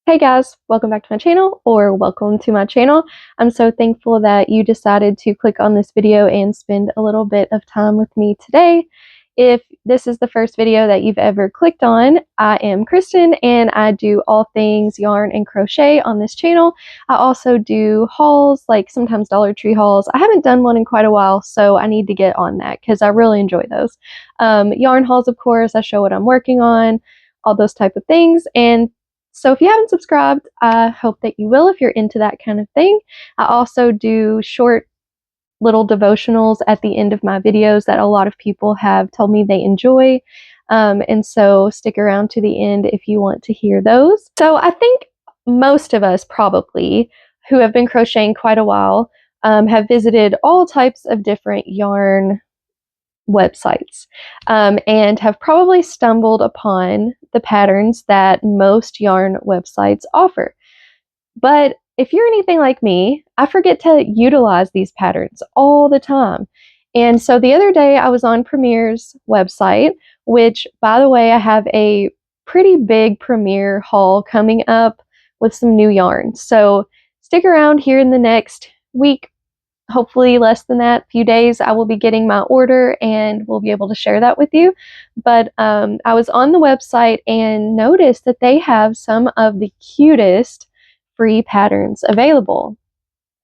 Hey guys, welcome back to my channel, or welcome to my channel. I'm so thankful that you decided to click on this video and spend a little bit of time with me today. If this is the first video that you've ever clicked on, I am Kristen and I do all things yarn and crochet on this channel. I also do hauls, like sometimes Dollar Tree hauls. I haven't done one in quite a while, so I need to get on that because I really enjoy those. Yarn hauls, of course, I show what I'm working on, all those type of things. And so if you haven't subscribed, I hope that you will if you're into that kind of thing. I also do short little devotionals at the end of my videos that a lot of people have told me they enjoy. And so stick around to the end if you want to hear those. So I think most of us probably who have been crocheting quite a while have visited all types of different yarn websites and have probably stumbled upon the patterns that most yarn websites offer. But if you're anything like me, I forget to utilize these patterns all the time. And so the other day I was on Premier's website, which, by the way, I have a pretty big Premier haul coming up with some new yarn. So stick around here in the next week, hopefully less than that, few days. I will be getting my order and we'll be able to share that with you. But I was on the website and noticed that they have some of the cutest free patterns available.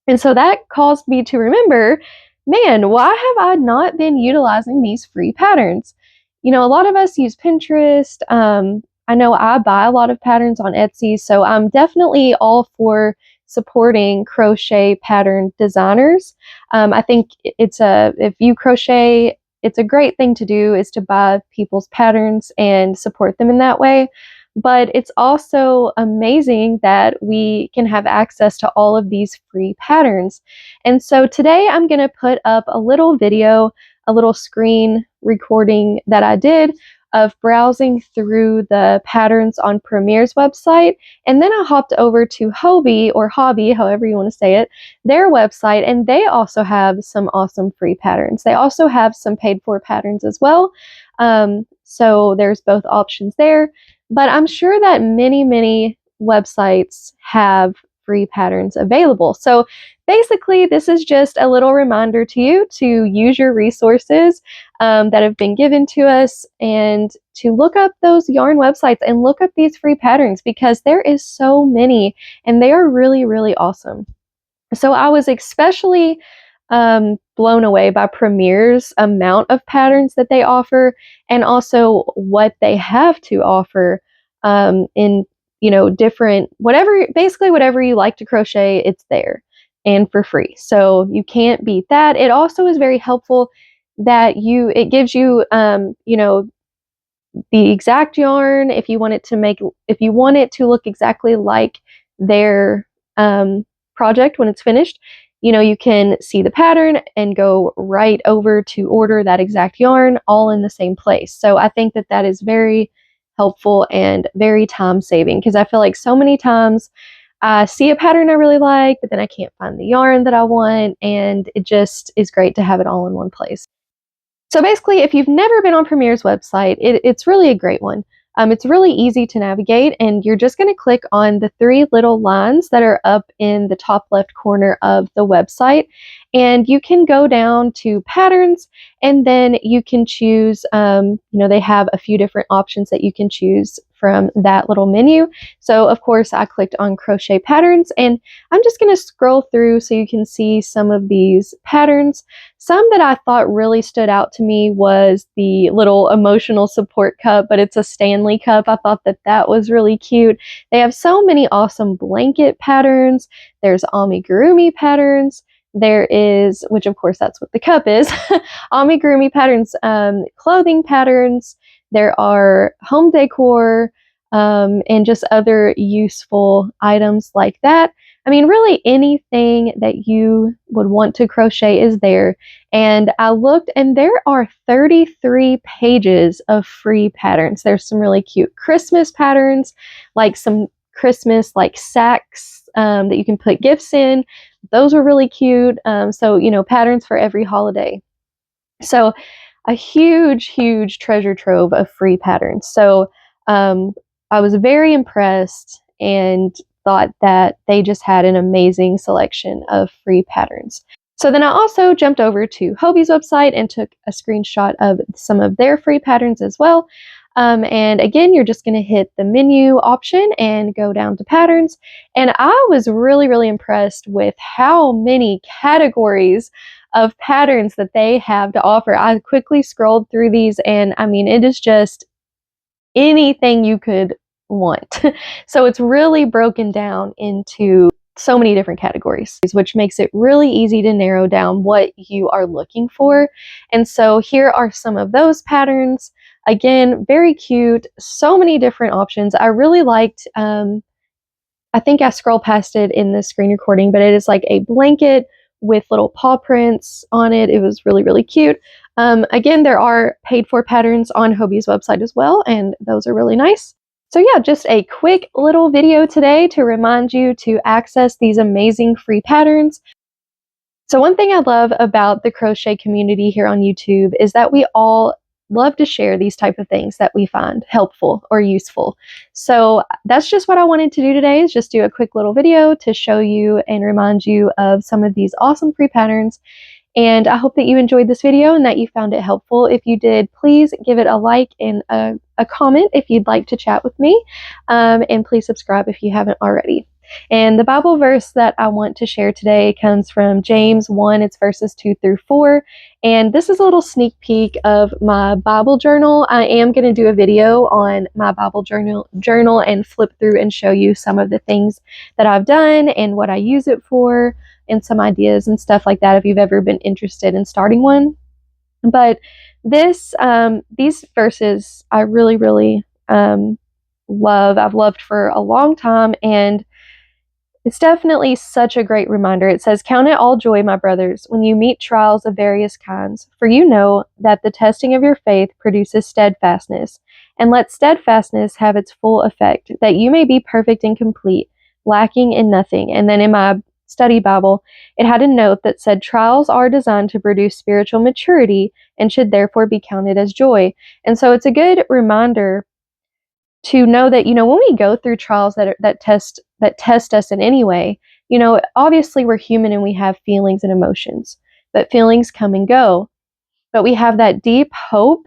And so that caused me to remember, man, why have I not been utilizing these free patterns? You know, a lot of us use Pinterest. I know I buy a lot of patterns on Etsy, so I'm definitely all for supporting crochet pattern designers. I think if you crochet, it's a great thing to do is to buy people's patterns and support them in that way. But it's also amazing that we can have access to all of these free patterns. And so today I'm going to put up a little video, a little screen recording that I did of browsing through the patterns on Premier's website. And then I hopped over to Hobbii, or Hobbii, however you want to say it, their website, and they also have some awesome free patterns. They also have some paid for patterns as well. So there's both options there. But I'm sure that many websites have free patterns available. So basically, this is just a little reminder to you to use your resources that have been given to us and to look up those yarn websites and look up these free patterns because there is so many and they are really awesome. So I was especially blown away by Premier's amount of patterns that they offer and also what they have to offer in, you know, different, basically whatever you like to crochet, it's there and for free. So you can't beat that. It also is very helpful that it gives you, you know, the exact yarn if you want it to look exactly like their project when it's finished. You know, you can see the pattern and go right over to order that exact yarn all in the same place. So I think that that is very helpful and very time saving because I feel like so many times I see a pattern I really like, but then I can't find the yarn that I want, and it just is great to have it all in one place. So basically, if you've never been on Premier's website, it's really a great one. It's really easy to navigate, and you're just going to click on the three little lines that are up in the top left corner of the website, and you can go down to patterns, and then you can choose, you know, they have a few different options that you can choose from that little menu. So of course I clicked on crochet patterns, and I'm just going to scroll through so you can see some of these patterns. Some that I thought really stood out to me was the little emotional support cup, but it's a Stanley cup. I thought that that was really cute. They have so many awesome blanket patterns. There's amigurumi patterns. There is, which of course that's what the cup is, amigurumi patterns, clothing patterns. There are home decor and just other useful items like that. I mean, really anything that you would want to crochet is there. And I looked, and there are 33 pages of free patterns. There's some really cute Christmas patterns, like some Christmas like sacks that you can put gifts in. Those are really cute. So, you know, patterns for every holiday. So a huge treasure trove of free patterns. So I was very impressed and thought that they just had an amazing selection of free patterns. So then I also jumped over to Hobbie's website and took a screenshot of some of their free patterns as well. And again, you're just going to hit the menu option and go down to patterns. And I was really, really impressed with how many categories of patterns that they have to offer. I quickly scrolled through these, and I mean, it is just anything you could want. So it's really broken down into so many different categories, which makes it really easy to narrow down what you are looking for. And so here are some of those patterns. Again, very cute, so many different options. I really liked, I think I scrolled past it in the screen recording, but it is like a blanket with little paw prints on it. It was really, really cute. Again, there are paid for patterns on Hobbie's website as well, and those are really nice. So yeah, just a quick little video today to remind you to access these amazing free patterns. So one thing I love about the crochet community here on YouTube is that we all love to share these type of things that we find helpful or useful. So that's just what I wanted to do today, is just do a quick little video to show you and remind you of some of these awesome free patterns. And I hope that you enjoyed this video and that you found it helpful. If you did, please give it a like and a comment if you'd like to chat with me. And please subscribe if you haven't already. And the Bible verse that I want to share today comes from James 1, it's verses 2 through 4. And this is a little sneak peek of my Bible journal. I am going to do a video on my Bible journal and flip through and show you some of the things that I've done and what I use it for, and some ideas and stuff like that if you've ever been interested in starting one. But these verses I really, really love. I've loved for a long time, and it's definitely such a great reminder. It says, "Count it all joy, my brothers, when you meet trials of various kinds, for you know that the testing of your faith produces steadfastness. And let steadfastness have its full effect, that you may be perfect and complete, lacking in nothing." And then in my study Bible, it had a note that said, "Trials are designed to produce spiritual maturity and should therefore be counted as joy." And so it's a good reminder to know that, when we go through trials that test us in any way, obviously we're human and we have feelings and emotions, but feelings come and go. But we have that deep hope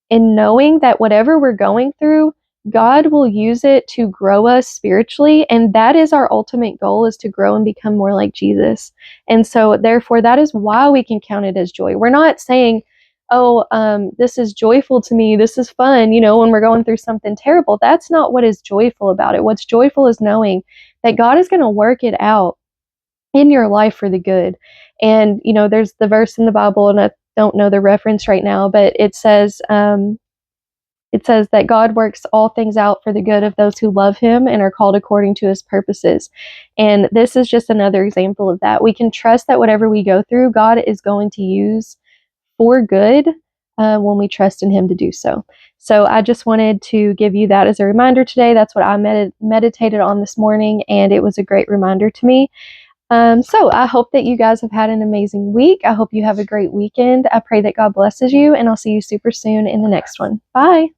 in knowing that whatever we're going through, God will use it to grow us spiritually. And that is our ultimate goal, is to grow and become more like Jesus. And so therefore, that is why we can count it as joy. We're not saying, oh, this is joyful to me, this is fun, when we're going through something terrible. That's not what is joyful about it. What's joyful is knowing that God is going to work it out in your life for the good. And, there's the verse in the Bible, and I don't know the reference right now, but it says that God works all things out for the good of those who love him and are called according to his purposes. And this is just another example of that. We can trust that whatever we go through, God is going to use for good when we trust in him to do so. So I just wanted to give you that as a reminder today. That's what I meditated on this morning, and it was a great reminder to me. So I hope that you guys have had an amazing week. I hope you have a great weekend. I pray that God blesses you, and I'll see you super soon in the next one. Bye.